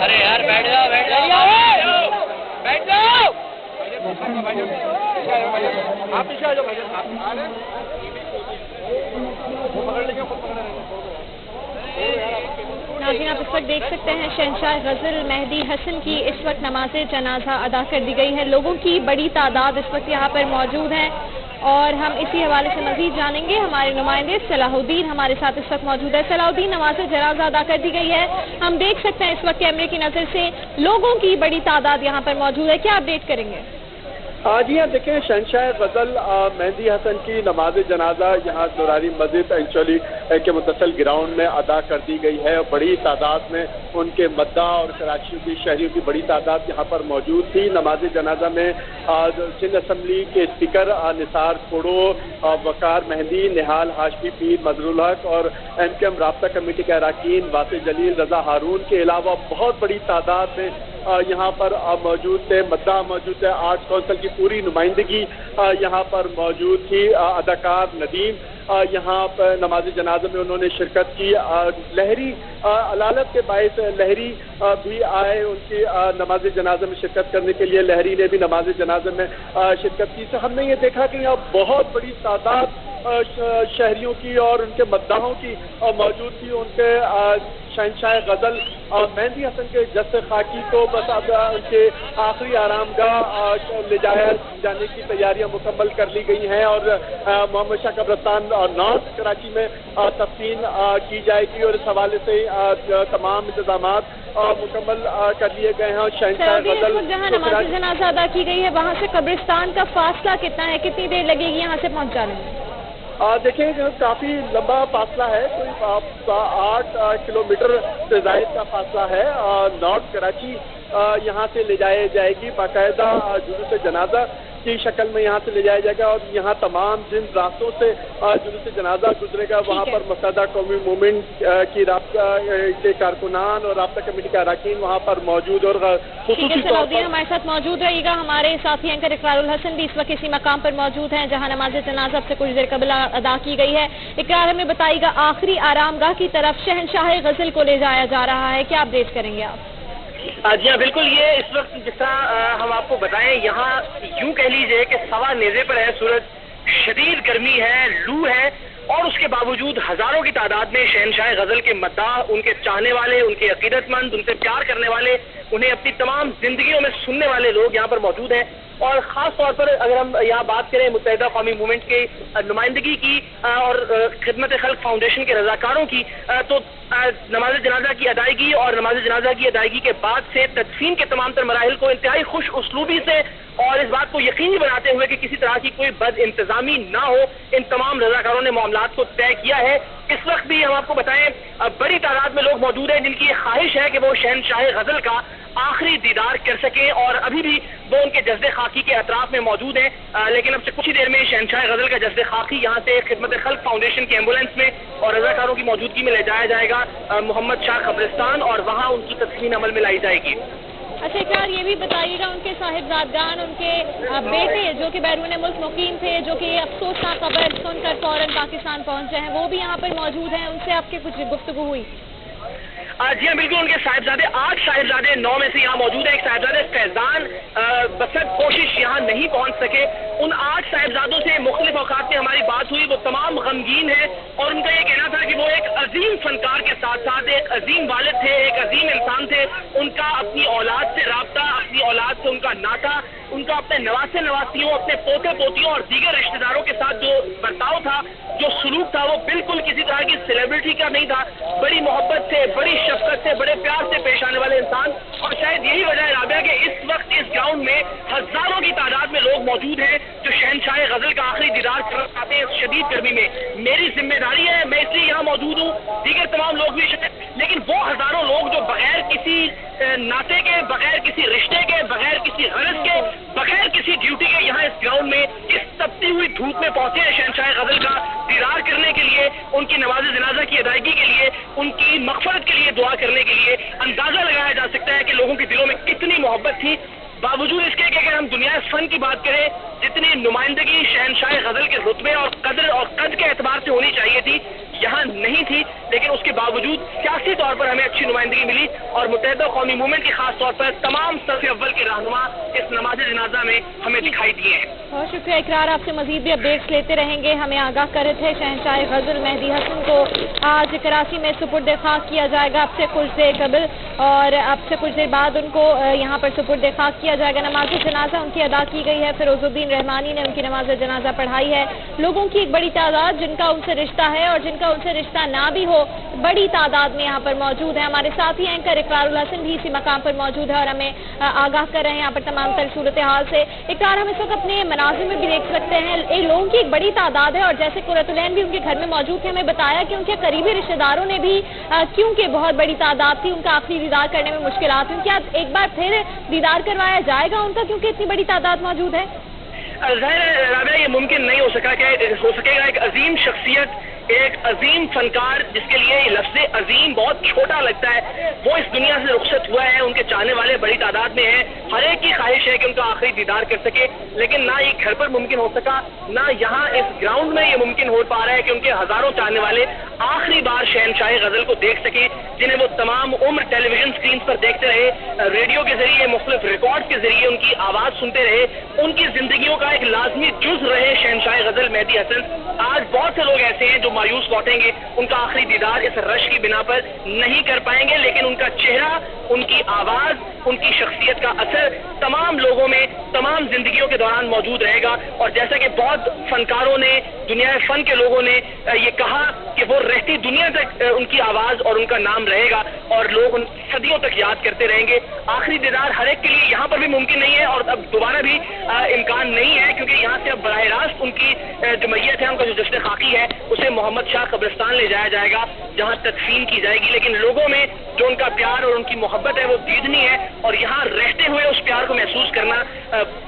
अरे यार बैठ जाओ आप पीछे आ जाओ नाज़रीन, आप इस वक्त देख सकते हैं शहंशाह गज़ल मेहदी हसन की इस वक्त नमाज जनाजा अदा कर दी गई है। लोगों की बड़ी तादाद इस वक्त यहाँ पर मौजूद है और हम इसी हवाले से मज़ीद जानेंगे। हमारे नुमाइंदे सलाहुद्दीन हमारे साथ इस वक्त मौजूद है। सलाहुद्दीन, नमाज जनाजा अदा कर दी गई है, हम देख सकते हैं इस वक्त कैमरे की नज़र से लोगों की बड़ी तादाद यहाँ पर मौजूद है, क्या अपडेट करेंगे? जी हाँ, देखें, शहंशाह गज़ल मेहदी हसन की नमाज जनाजा यहाँ दुरारी मस्जिद इंचोली के मुतसल ग्राउंड में अदा कर दी गई है। बड़ी तादाद में उनके मद्दा और कराची की शहरियों की बड़ी तादाद यहाँ पर मौजूद थी। नमाज जनाजा में सिंध असम्बली के स्पीकर निसार खोड़ो, वकार मेहंदी, निहाल हाशमी, पीर मजरुल हक और MKM राब्ता कमेटी के अरकान वासे जलील, रजा हारून के अलावा बहुत बड़ी तादाद में यहाँ पर मौजूद थे। मद्दा मौजूद थे, आर्ट्स काउंसिल की पूरी नुमाइंदगी यहाँ पर मौजूद थी। अदाकार नदीम यहाँ पर नमाज जनाजा में उन्होंने शिरकत की। लहरी अलालत के बायस लहरी भी आए उनकी नमाज जनाजा में शिरकत करने के लिए। लहरी ने भी नमाज जनाजा में शिरकत की। तो हमने ये देखा कि यहाँ बहुत बड़ी तादाद शहरियों की और उनके मद्दाहों की मौजूद थी। उनके शहंशाह गज़ल मेहदी हसन के जस्द खाकी को बस अब उनके आखिरी आरामगाह ले जाया जाने की तैयारियां मुकम्मल कर ली गई हैं और मोहम्मद शाह कब्रिस्तान और नॉर्थ कराची में तफसीन की जाएगी और इस हवाले से तमाम इंतजाम मुकम्मल कर लिए गए हैं। शहंशाह गज़ल जहाँ नमाज जनाजा अदा की गई है वहाँ से कब्रिस्तान का फासला कितना है, कितनी देर लगेगी यहाँ से पहुँचाने में? देखिए, काफ़ी लंबा फासला है, कोई 8 किलोमीटर से ज़ायद का फासला है। नॉर्थ कराची यहाँ से ले जाई जाएगी, बाकायदा जुलूस जनाजा की शक्ल में यहाँ से ले जाया जाएगा और यहाँ तमाम जिन रास्तों से जुलूस जनाजा गुजरेगा वहाँ पर मुत्तहदा कौमी मूवमेंट की राब्ता के कारकुनान और राब्ता कमेटी के अरकान वहाँ पर मौजूद और खुसूसी तौर पर हमारे साथ मौजूद रहिएगा। हमारे साथी एंकर इकरारुल हसन भी इस वक्त इसी मकाम पर मौजूद हैं जहाँ नमाज जनाजा से कुछ देर कबल अदा की गई है। इकरार, हमें बताइएगा, आखिरी आरामगाह की तरफ शहंशाह गज़ल को ले जाया जा रहा है, क्या अपडेट करेंगे आप? जी हाँ, बिल्कुल। ये इस वक्त जिस तरह हम आपको बताएं, यहाँ यूं कह लीजिए कि सवा नेज़े पर है सूरज, शदीद गर्मी है, लू है और उसके बावजूद हजारों की तादाद में शहंशाह गज़ल के मद्दाह, उनके चाहने वाले, उनके अकीदतमंद, उनसे प्यार करने वाले, उन्हें अपनी तमाम जिंदगियों में सुनने वाले लोग यहाँ पर मौजूद हैं। और ख़ास तौर पर अगर हम यहाँ बात करें मुत्तहिदा कौमी मूवमेंट के नुमाइंदगी की और खिदमत खल्क फाउंडेशन के रज़ाकारों की, तो नमाज जनाजा की अदायगी और नमाज जनाजा की अदायगी के बाद से तदफीन के तमाम तर मराहिल को इंतहाई खुश उसलूबी से और इस बात को यकीनी बनाते हुए कि किसी तरह की कोई बद इंतजामी ना हो, इन तमाम रज़ाकारों ने मामलात को तय किया है। इस वक्त भी हम आपको बताएं, बड़ी तादाद में लोग मौजूद हैं जिनकी ख्वाहिश है कि वो शहंशाह गज़ल का आखिरी दीदार कर सकें और अभी भी वो उनके जज्बे खाकी के अतराफ में मौजूद हैं। लेकिन अब से कुछ ही देर में शहंशाह गज़ल का जज्बे खाकी यहाँ से खिदमत खल्क फाउंडेशन की एम्बुलेंस में और रज़ाकारों की मौजूदगी में ले जाया जाएगा मोहम्मद शाह कब्रिस्तान और वहाँ उनकी तदफीन अमल में लाई जाएगी। अच्छा इकरार, ये भी बताइएगा, उनके साहिबजादगान, उनके बेटे जो कि बैरून मुल्क मुकीम थे, जो कि अफसोसनाक खबर सुनकर फौरन पाकिस्तान पहुंचे हैं, वो भी यहाँ पर मौजूद हैं, उनसे आपके कुछ गुफ्तगू हुई? जी हाँ, बिल्कुल। उनके साहिबजादे 8 साहिबजादे 9 में से यहाँ मौजूद है। एक साहिबजादे फैजान बसत कोशिश यहाँ नहीं पहुँच सके। उन 8 साहिबजादों से मुख्तलिफ औकात में हमारी बात हुई, वो तमाम गमगीन है और उनका ये कहना था कि वो एक अजीम फनकार के साथ साथ एक अजीम वालिद थे, एक अजीम इंसान थे। उनका अपनी औलाद से राब्ता, अपनी औलाद से उनका नाता, उनका अपने नवासे नवासियों, अपने पोते पोतियों और दीगर रिश्तेदारों के साथ जो बर्ताव था, जो सलूक था, वो बिल्कुल किसी तरह की सेलिब्रिटी का नहीं था। बड़ी मोहब्बत से, बड़ी शफकत से, बड़े प्यार से पेश आने वाले इंसान। और शायद यही वजह है राबिया कि इस वक्त इस ग्राउंड में हजारों की तादाद में लोग मौजूद हैं जो शहंशाह गज़ल का आखिरी दीदार करना चाहते हैं इस शदीद गर्मी में। मेरी जिम्मेदारी है, मैं इसलिए यहाँ मौजूद हूँ, दीगर तमाम लोग भी, लेकिन वो हजारों लोग जो बगैर किसी नाते के, बगैर किसी रिश्ते के, बगैर किसी गरज के, बगैर किसी ड्यूटी के यहाँ इस ग्राउंड में इस तपती हुई धूप में पहुंचे हैं शहंशाह गज़ल का दीदार करने के लिए, उनकी नमाज जनाजा की अदायगी के लिए, उनकी मग़फ़रत के लिए दुआ करने के लिए। अंदाजा लगाया जा सकता है कि लोगों के दिलों में कितनी मोहब्बत थी। बावजूद इसके कि अगर हम दुनिया फन की बात करें, जितनी नुमाइंदगी शहंशाह गज़ल के रुतबे और कदर और कद के एतबार से होनी चाहिए थी, यहाँ नहीं थी। लेकिन उसके बावजूद सियासी तौर पर हमें अच्छी नुमाइंदगी मिली और मुत्तहिदा कौमी मूवमेंट की खास तौर पर तमाम सफ़ अव्वल के रहनुमा इस नमाज जनाजा में हमें दिखाई दिए हैं। बहुत शुक्रिया इकरार, आपसे मजीद भी अपडेट्स लेते रहेंगे। हमें आगाह कर रहे थे शहंशाह गज़ल मेहदी हसन को आज कराची में सुपुर्द खाक किया जाएगा अब से कुछ देर कबल, और अब से कुछ देर बाद उनको यहाँ पर सुपुर्द खाक किया जाएगा। नमाज जनाजा उनकी अदा की गई है, फिरोजुद्दीन रहमानी ने उनकी नमाज जनाजा पढ़ाई है। लोगों की एक बड़ी तादाद जिनका उनसे रिश्ता है और जिनका उनसे रिश्ता ना भी हो, बड़ी तादाद में यहाँ पर मौजूद है। हमारे साथी एंकर इकरारुल हसन भी इसी मकाम पर मौजूद है और हमें आगाह कर रहे हैं यहाँ पर तमाम तर सूरत हाल से। इकरार, हम इस वक्त अपने मनाजिर में भी देख सकते हैं ये लोगों की एक बड़ी तादाद है, और जैसे कुरतुलैन भी उनके घर में मौजूद थे, हमें बताया कि उनके करीबी रिश्तेदारों ने भी क्योंकि बहुत बड़ी तादाद थी, उनका आखिरी दीदार करने में मुश्किलात हुई। क्या एक बार फिर दीदार करवाया जाएगा उनका क्योंकि इतनी बड़ी तादाद मौजूद है? राबिया, ये मुमकिन नहीं हो सकेगा। एक अजीम शख्सियत, एक अजीम फनकार जिसके लिए लफ्ज़ अजीम बहुत छोटा लगता है, वो इस दुनिया से रुखसत हुआ है। उनके चाहने वाले बड़ी तादाद में हैं, हर एक की ख्वाहिश है कि उनका आखिरी दीदार कर सके, लेकिन ना ये घर पर मुमकिन हो सका, ना यहाँ इस ग्राउंड में ये मुमकिन हो पा रहा है कि उनके हजारों चाहने वाले आखिरी बार शहंशाह गज़ल को देख सके, जिन्हें वो तमाम उम्र टेलीविजन स्क्रीन पर देखते रहे, रेडियो के जरिए, मुख्तलिफ रिकॉर्ड के जरिए उनकी आवाज़ सुनते रहे, उनकी जिंदगियों का एक लाजमी जुज़ रहे शहंशाह गज़ल मेहदी हसन। आज बहुत से लोग ऐसे हैं जो मायूस लौटेंगे, उनका आखिरी दीदार इस रश की बिना पर नहीं कर पाएंगे, लेकिन उनका चेहरा, उनकी आवाज़, उनकी शख्सियत का असर तमाम लोगों में तमाम जिंदगियों के दौरान मौजूद रहेगा। और जैसा कि बहुत फनकारों ने, दुनिया फन के लोगों ने ये कहा कि वो रहती दुनिया तक उनकी आवाज़ और उनका नाम रहेगा और लोग उन सदियों तक याद करते रहेंगे। आखिरी दीदार हर एक के लिए यहाँ पर भी मुमकिन नहीं है और अब दोबारा भी इम्कान नहीं है, क्योंकि यहाँ से अब बराह रास्त उनकी जो मैयत है, उनका जो जश्न खाकी है, उसे मोहम्मद शाह कब्रिस्तान ले जाया जाएगा जहाँ तदफीन की जाएगी। लेकिन लोगों में जो उनका प्यार और उनकी मोहब्बत है वो दीदनी है, और यहाँ रहते हुए उस प्यार को महसूस करना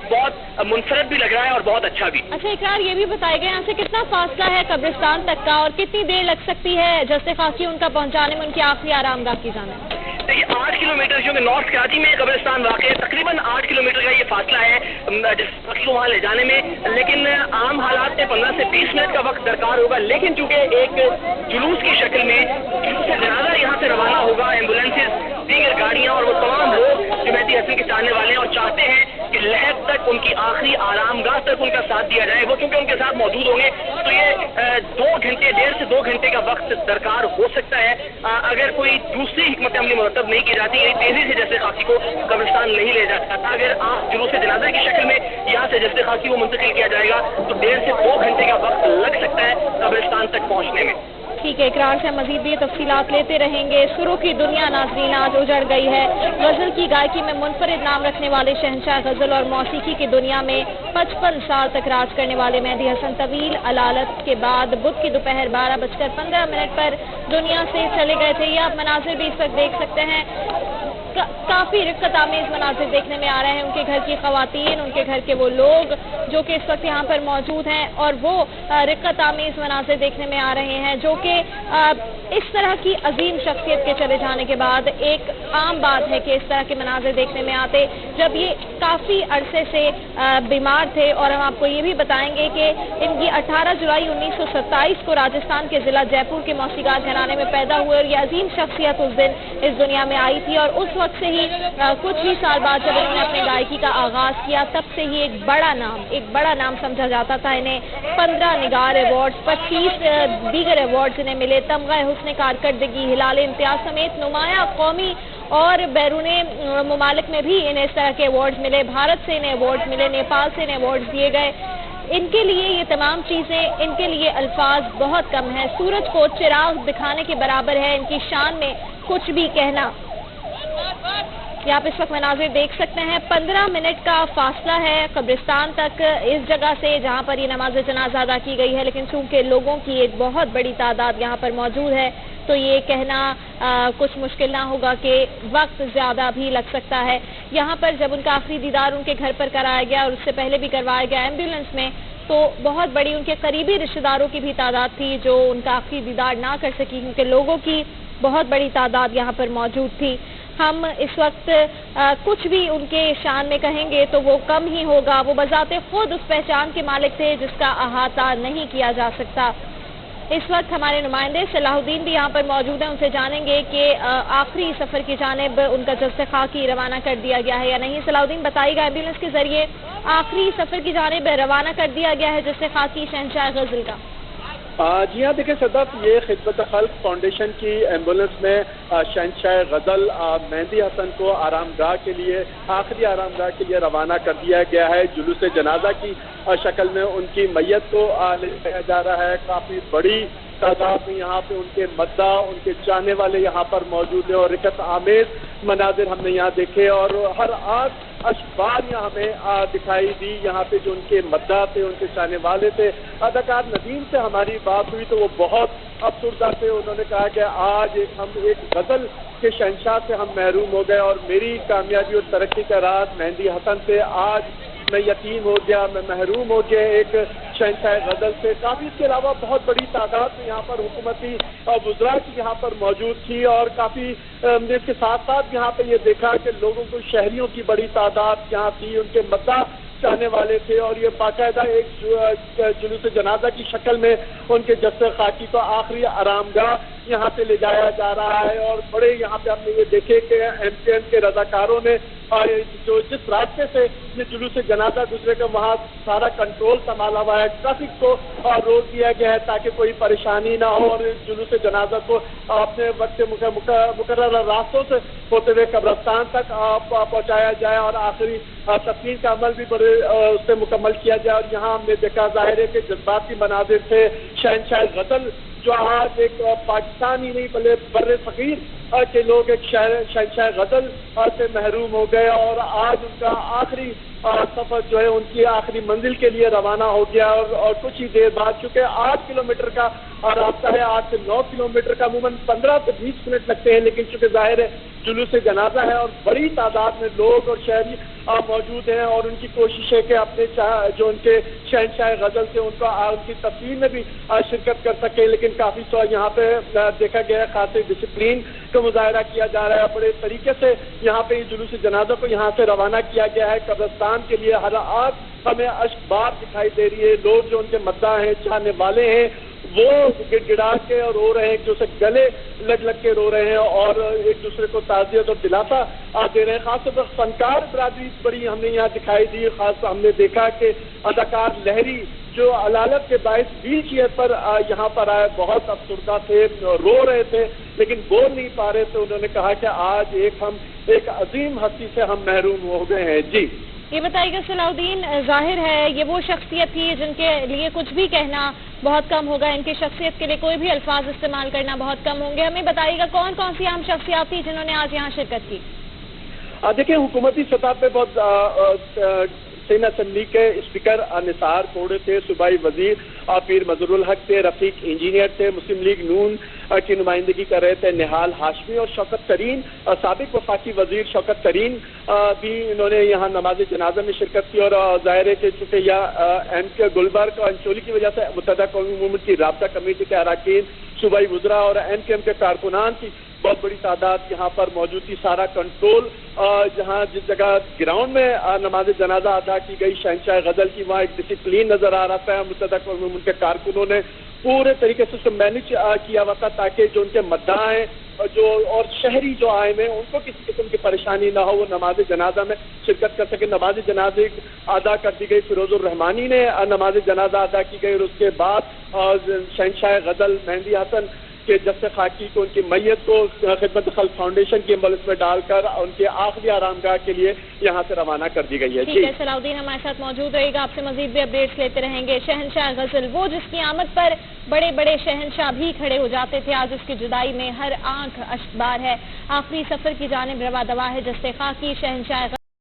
बहुत मुनफरद भी लग रहा है और बहुत अच्छा भी। अच्छा इकरार, ये भी बताएगा यहाँ से कितना फासला है कब्रिस्तान तक का और कितनी देर लग सकती है जश्न खाकी उनका पहुँचाने में, उनकी आखिरी आरामगाह की जाने? देखिए 8 किलोमीटर, जो नॉर्थ कराची में कब्रिस्तान वाक़ है, तकरीबन 8 किलोमीटर का ये फासला है जश्न को वहाँ ले जाने में। लेकिन आम हालात में 15 से 20 मिनट का वक्त दरकार होगा, लेकिन चूंकि एक जुलूस की शक्ल में जुलूस से ज़्यादा यहाँ से रवाना होगा, एम्बुलेंसेज, दीगर गाड़ियाँ और वो तमाम लोग जो मेहदी हसन के चाहने वाले हैं और चाहते हैं कि लहद तक, उनकी आखिरी आरामगाह तक उनका साथ दिया जाए, वो क्योंकि उनके साथ मौजूद होंगे, तो ये 2 घंटे, 1.5 से 2 घंटे का वक्त दरकार हो सकता है अगर कोई दूसरी हिकमत अमली मुरतब नहीं की जाती, तेजी से जश्न खाकी को कब्रिस्तान नहीं ले जाता। अगर आप जुलूस जनाजा की शक्ल में यहाँ से जश्न खाकी को मुंतकिल किया जाएगा तो 1.5 से 2 घंटे का वक्त लग सकता है कब्रिस्तान तक पहुँचने में। ठीक है इकरार, से मजीद भी तफसीलात लेते रहेंगे। सुरों की दुनिया नाज़रीन आज उजड़ गई है। गज़ल की गायकी में मुनफरिद नाम रखने वाले शहंशाह गज़ल और मौसीकी की दुनिया में 55 साल तक राज करने वाले मेहदी हसन तवील अलालत के बाद बुध की दोपहर 12:15 पर दुनिया से चले गए थे। ये आप मनाजिर भी इस वक्त देख सकते हैं, काफ़ी रिक्कत आमेज़ मनाजिर देखने में आ रहे हैं। उनके घर की ख़वातीन, उनके घर के वो लोग जो कि इस वक्त यहाँ पर मौजूद हैं, और वो रिक्कत आमेज़ मनाजिर देखने में आ रहे हैं जो कि इस तरह की अजीम शख्सियत के चले जाने के बाद एक आम बात है कि इस तरह के मनाजिर देखने में आते। जब ये काफ़ी अरसे से बीमार थे, और हम आपको ये भी बताएंगे कि इनकी 18 जुलाई 1927 को राजस्थान के ज़िला जयपुर के मौसीगार घराने में पैदा हुए और ये अजीम शख्सियत उस दिन इस दुनिया में आई थी। और उस वक्त से ही कुछ ही साल बाद जब इन्होंने अपनी गायकी का आगाज़ किया, तब से ही एक बड़ा नाम समझा जाता था। इन्हें 15 निगार अवार्ड्स, 25 दीगर अवार्ड्स इन्हें मिले। तमगा हुस्न कारकर्दगी, हिलाल इम्तियाज समेत नुमाया कौमी और बैरूने मुमालिक में भी इन्हें इस तरह के अवार्ड्स मिले। भारत से इन्हें अवार्ड्स मिले, नेपाल से इन्हें अवार्ड्स दिए गए। इनके लिए ये तमाम चीज़ें, इनके लिए अल्फाज बहुत कम है। सूरज को चिराग दिखाने के बराबर है इनकी शान में कुछ भी कहना। ये आप इस वक्त मनाजिर देख सकते हैं, 15 मिनट का फासला है कब्रिस्तान तक इस जगह से जहाँ पर ये नमाज जनाजा अदा की गई है। लेकिन चूंकि लोगों की एक बहुत बड़ी तादाद यहाँ पर मौजूद है, तो ये कहना कुछ मुश्किल ना होगा कि वक्त ज़्यादा भी लग सकता है। यहाँ पर जब उनका आखिरी दीदार उनके घर पर कराया गया और उससे पहले भी करवाया गया एम्बुलेंस में, तो बहुत बड़ी उनके करीबी रिश्तेदारों की भी तादाद थी जो उनका आखिरी दीदार ना कर सकी, क्योंकि लोगों की बहुत बड़ी तादाद यहाँ पर मौजूद थी। हम इस वक्त कुछ भी उनके शान में कहेंगे तो वो कम ही होगा। वो बजाते खुद उस पहचान के मालिक थे जिसका अहाता नहीं किया जा सकता। इस वक्त हमारे नुमाइंदे सलाहुद्दीन भी यहाँ पर मौजूद हैं, उनसे जानेंगे कि आखिरी सफ़र की जानिब उनका जस्ते खाकी रवाना कर दिया गया है या नहीं। सलाहुद्दीन बताइएगा, एम्बुलेंस के जरिए आखिरी सफ़र की जानिब रवाना कर दिया गया है जस्ते खाकी शहंशाह गज़ल का? जी हाँ, देखिए सदफ, ये खिदमत खल्क फाउंडेशन की एम्बुलेंस में शहंशाह गज़ल मेहदी हसन को आरामगाह के लिए, आखिरी आरामगाह के लिए रवाना कर दिया गया है। जुलूस जनाजा की शक्ल में उनकी मैयत को ले जाया जा रहा है। काफ़ी बड़ी तादाद में यहाँ पे उनके मद्दा, उनके चाहने वाले यहाँ पर मौजूद हैं और रिकत आमेज मनाजिर हमने यहाँ देखे और हर आग अशबार यहाँ हमें दिखाई दी। यहाँ पे जो उनके मद्दा थे, उनके चाहने वाले थे, अदाकार नदीम से हमारी बात हुई तो वो बहुत अफसरदा थे। उन्होंने कहा कि आज हम एक गज़ल के शहंशाह से हम महरूम हो गए और मेरी कामयाबी और तरक्की का राज मेहदी हसन से आज मैं यतीम हो गया, मैं महरूम हो गया एक शहंशाह गज़ल से। काफ़ी इसके अलावा बहुत बड़ी तादाद में यहाँ पर हुकूमती वज़रा की यहाँ पर मौजूद थी और काफ़ी इसके साथ साथ यहाँ पे ये देखा कि लोगों को, शहरियों की बड़ी तादाद यहाँ थी, उनके मद्दा चाहने वाले थे और ये बाकायदा एक जुलूस जनाजा की शक्ल में उनके जस्से खाकी को आखिरी आरामगाह यहाँ पे ले जाया जा रहा है। और बड़े यहाँ पे हमने ये देखे कि MKN के रजाकारों ने जो जिस रास्ते से ये जुलूस जनाजा गुजरे का वहाँ सारा कंट्रोल संभाला हुआ है, ट्रैफिक को रोक दिया गया है ताकि कोई परेशानी ना हो और जुलूस जनाजा को अपने वक्त मुकर्रर रास्तों से होते हुए कब्रिस्तान तक पहुँचाया जाए और आखिरी तस्वीर का अमल भी बड़े उससे मुकम्मल किया जाए। और यहाँ हमने देखा जाहिर है कि जज्बाती मनाजिर थे। शहंशाह गज़ल जो आज एक पाकिस्तान ही नहीं बल्कि बर्रे फ़कीर के लोग एक शहंशाह गज़ल से महरूम हो गए और आज उनका आखिरी सफ़र जो है उनकी आखिरी मंजिल के लिए रवाना हो गया और कुछ ही देर बाद, चूँकि 8 किलोमीटर का रास्ता है, 8 से 9 किलोमीटर का अमूमन 15 से 20 मिनट लगते हैं, लेकिन चूँकि जाहिर है जुलूस जनाजा है और बड़ी तादाद में लोग और शहरी मौजूद हैं और उनकी कोशिश है कि अपने जो उनके शहंशाह गज़ल से उनकी तस्वीर में भी शिरकत कर सके। लेकिन काफ़ी यहाँ पे देखा गया है खासी डिसिप्लिन का मुजाहरा किया जा रहा है। बड़े तरीके से यहाँ पे जुलूस जनाजा को यहाँ से रवाना किया गया है कब्रिस्तान के लिए। हर आग हमें अश्कबार दिखाई दे रही है। लोग जो उनके मद्दा हैं, चाहने वाले हैं, वो गिड़गिड़ा के और रो रहे हैं, एक दूसरे गले लग के रो रहे हैं और एक दूसरे को ताज़ियत और दिलासा दे रहे हैं। खासतौर पर फनकार बरादरी बड़ी हमने यहाँ दिखाई दी। खास हमने देखा कि अदाकार लहरी जो अलालत के बायस व्हील चेयर पर यहाँ पर आए, बहुत अफसरदा थे, रो रहे थे लेकिन बोल नहीं पा रहे थे। उन्होंने कहा कि आज हम एक अजीम हस्ती से हम महरूम हो गए हैं। जी ये बताइएगा सलाहुद्दीन, जाहिर है ये वो शख्सियत थी जिनके लिए कुछ भी कहना बहुत कम होगा, इनकी शख्सियत के लिए कोई भी अल्फाज इस्तेमाल करना बहुत कम होंगे। हमें बताइएगा कौन कौन सी अहम शख्सियत थी जिन्होंने आज यहाँ शिरकत की? देखिए, हुकूमती सतह पे बहुत सेना असम्बली के स्पीकर निसार कोड़े थे, सूबाई वजीर पीर मजरुल हक थे, रफीक इंजीनियर थे, मुस्लिम लीग नून की नुमाइंदगी कर रहे थे निहाल हाशमी और शौकत तरीन, साबिक वफाकी वजीर शौकत तरीन भी इन्होंने यहाँ नमाज जनाजा में शिरकत की। और ज़ाहिर है कि चूँकि यह MK गुलबर्ग और अंचोली की वजह से मुत्तहदा कौमी मूवमेंट की राब्ता कमेटी के अरकान, सूबाई वज़रा और MKM के कारकुनान की बहुत बड़ी तादाद यहाँ पर मौजूद थी। सारा कंट्रोल जहाँ जिस जगह ग्राउंड में नमाज जनाजा अदा की गई शहंशाह गज़ल की, वहाँ एक डिसिप्लिन नजर आ रहा था। मुत्तहदा कौमी मूवमेंट के कारकुनों ने पूरे तरीके से उसको मैनेज किया हुआ था ताकि जो उनके मद्दा हैं जो और शहरी जो आए हैं उनको किसी किस्म की परेशानी ना हो, वो नमाज जनाजा में शिरकत कर सके। नमाज जनाजे अदा कर दी गई, फिरोजुर रहमानी ने नमाज जनाजा अदा की गई और उसके बाद शहंशाह गज़ल मेहदी हसन के जस्से खाकी को, उनकी मैयत को खिदमत खल्क फाउंडेशन की एम्बुलेंस में डालकर उनके आखिरी आरामगाह के लिए यहाँ से रवाना कर दी गई है। ठीक है, सलाहुद्दीन हमारे साथ मौजूद रहेगा, आपसे मजीद भी अपडेट्स लेते रहेंगे। शहंशाह गज़ल, वो जिसकी आमद पर बड़े बड़े शहंशाह भी खड़े हो जाते थे, आज उसकी जुदाई में हर आंख अश्कबार है। आखिरी सफर की जानिब रवा दवा है जस्से खाकी शहंशाह